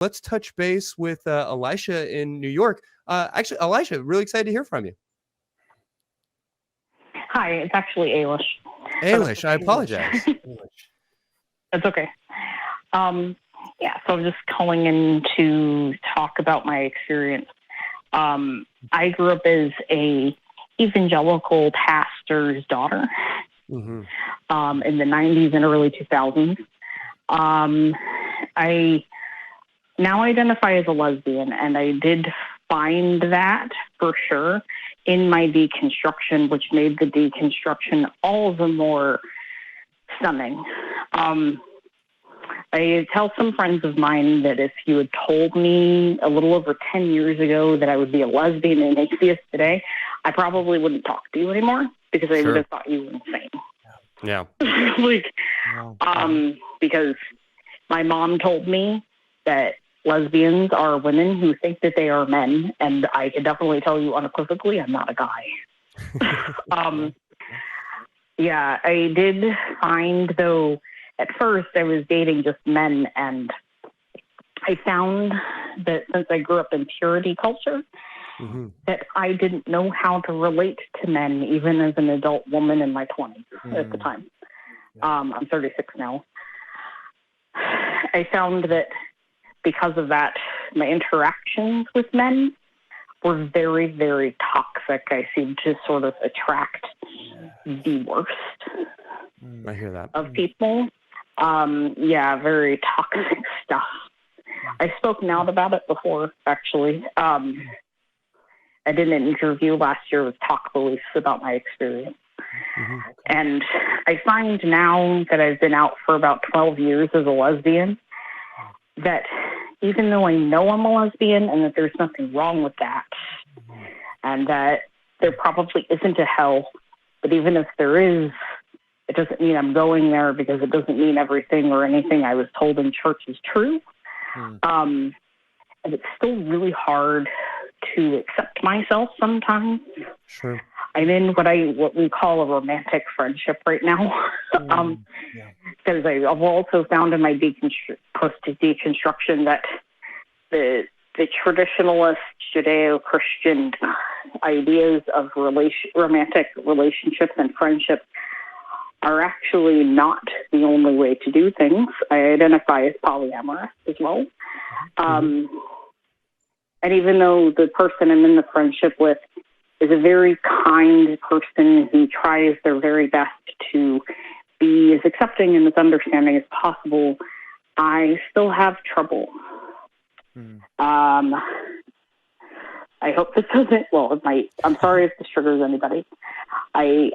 let's touch base with Elisha in New York. Actually, Elisha, really excited to hear from you. Hi, it's actually Eilish. Eilish, I apologize. That's okay. Yeah, so I'm just calling in to talk about my experience. I grew up as a evangelical pastor's daughter in the 90s and early 2000s. I now identify as a lesbian, and I did find that for sure in my deconstruction, which made the deconstruction all the more stunning. I tell some friends of mine that if you had told me a little over 10 years ago that I would be a lesbian and atheist today, I probably wouldn't talk to you anymore because I would have thought you were insane. Yeah. Because my mom told me that lesbians are women who think that they are men, and I can definitely tell you unequivocally I'm not a guy. Yeah, I did find, though, at first I was dating just men, and I found that since I grew up in purity culture, that I didn't know how to relate to men, even as an adult woman in my 20s at the time. I'm 36 now. I found that because of that, my interactions with men were very, very toxic. I seemed to sort of attract the worst I hear that. of people. Yeah, very toxic stuff. I spoke out about it before, actually. I did an interview last year with Talk Beliefs about my experience. And I find now that I've been out for about 12 years as a lesbian, that even though I know I'm a lesbian and that there's nothing wrong with that, and that there probably isn't a hell, but even if there is, it doesn't mean I'm going there, because it doesn't mean everything or anything I was told in church is true. And it's still really hard to accept myself sometimes. Sure. I'm in what we call a romantic friendship right now. Because I've also found in my post-deconstruction that the traditionalist Judeo-Christian ideas of romantic relationships and friendships are actually not the only way to do things. I identify as polyamorous as well. And even though the person I'm in the friendship with is a very kind person who tries their very best to be as accepting and as understanding as possible, I still have trouble. I hope this doesn't, well, it might. I'm sorry if this triggers anybody. I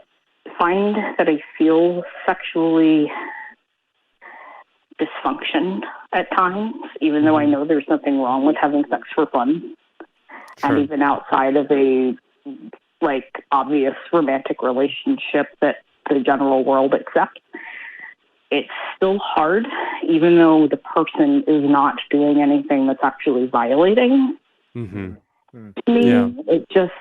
find that I feel sexually dysfunction at times, even though I know there's nothing wrong with having sex for fun. And even outside of a obvious romantic relationship that the general world accepts, it's still hard, even though the person is not doing anything that's actually violating. To me, it just,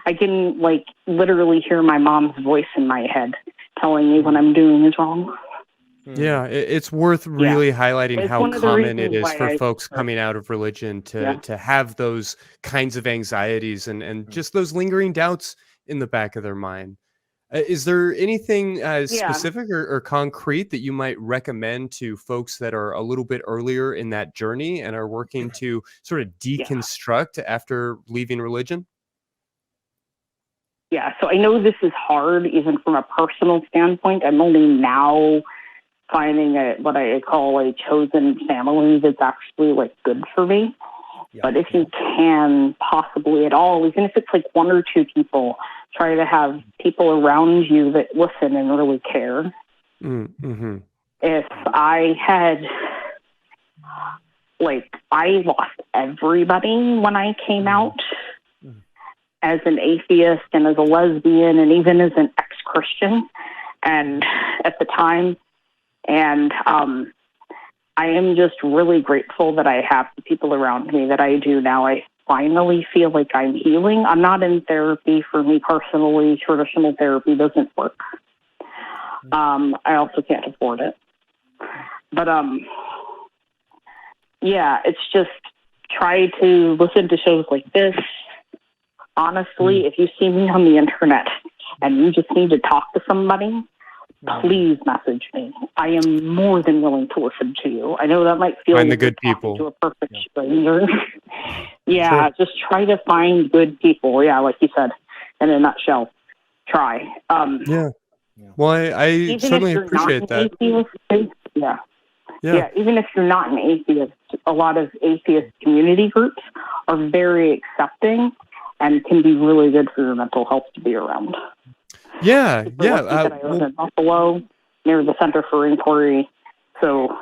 I can literally hear my mom's voice in my head telling me what I'm doing is wrong. Yeah, it's worth really highlighting how common it is for folks coming out of religion to have those kinds of anxieties and just those lingering doubts in the back of their mind. Is there anything specific or concrete that you might recommend to folks that are a little bit earlier in that journey and are working to sort of deconstruct after leaving religion? Yeah, so I know this is hard, even from a personal standpoint. I'm only now finding what I call a chosen family that's actually good for me. But if you can possibly at all, even if it's one or two people, try to have people around you that listen and really care. If I had, I lost everybody when I came out as an atheist and as a lesbian and even as an ex-Christian, and at the time, and I am just really grateful that I have the people around me that I do now. I finally feel like I'm healing. I'm not in therapy. For me personally, traditional therapy doesn't work. I also can't afford it. But it's just try to listen to shows like this. Honestly, if you see me on the internet and you just need to talk to somebody, please message me. I am more than willing to listen to you. I know that might feel find the like good talking people to a perfect stranger. Sure. Just try to find good people. Yeah, like you said, in a nutshell, try. Well, I certainly appreciate that. Atheist, even if you're not an atheist, a lot of atheist community groups are very accepting and can be really good for your mental health to be around. I live in Buffalo, near the Center for Inquiry. So,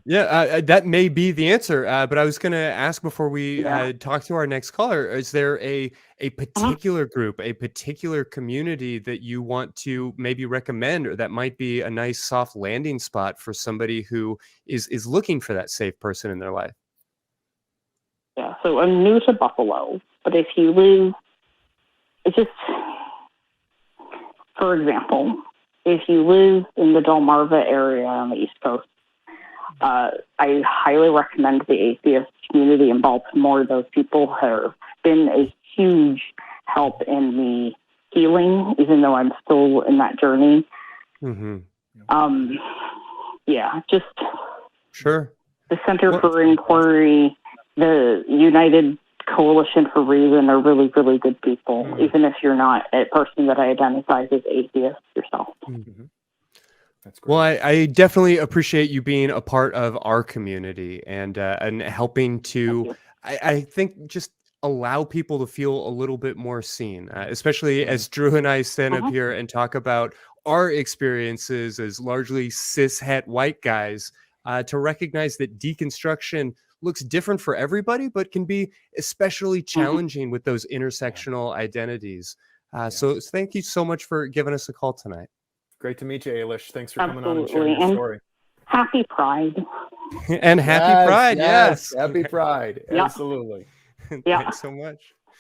that may be the answer. But I was going to ask before we talk to our next caller: is there a particular group, a particular community that you want to maybe recommend, or that might be a nice soft landing spot for somebody who is looking for that safe person in their life? Yeah. So I'm new to Buffalo, but if you live, it's just, for example, if you live in the Delmarva area on the East Coast, I highly recommend the Atheist Community in Baltimore. Those people have been a huge help in me healing, even though I'm still in that journey. Just sure. The Center for Inquiry, the United Coalition for Reason are really, really good people, even if you're not a person that identifies as atheist yourself. That's great. Well, I definitely appreciate you being a part of our community and helping to, I think, just allow people to feel a little bit more seen, especially as Drew and I stand up here and talk about our experiences as largely cis-het white guys, to recognize that deconstruction looks different for everybody, but can be especially challenging with those intersectional identities. So thank you so much for giving us a call tonight. Great to meet you, Eilish. Thanks for coming on and sharing your story. Happy Pride. And happy Pride, yes. Happy Pride, absolutely. Thanks so much.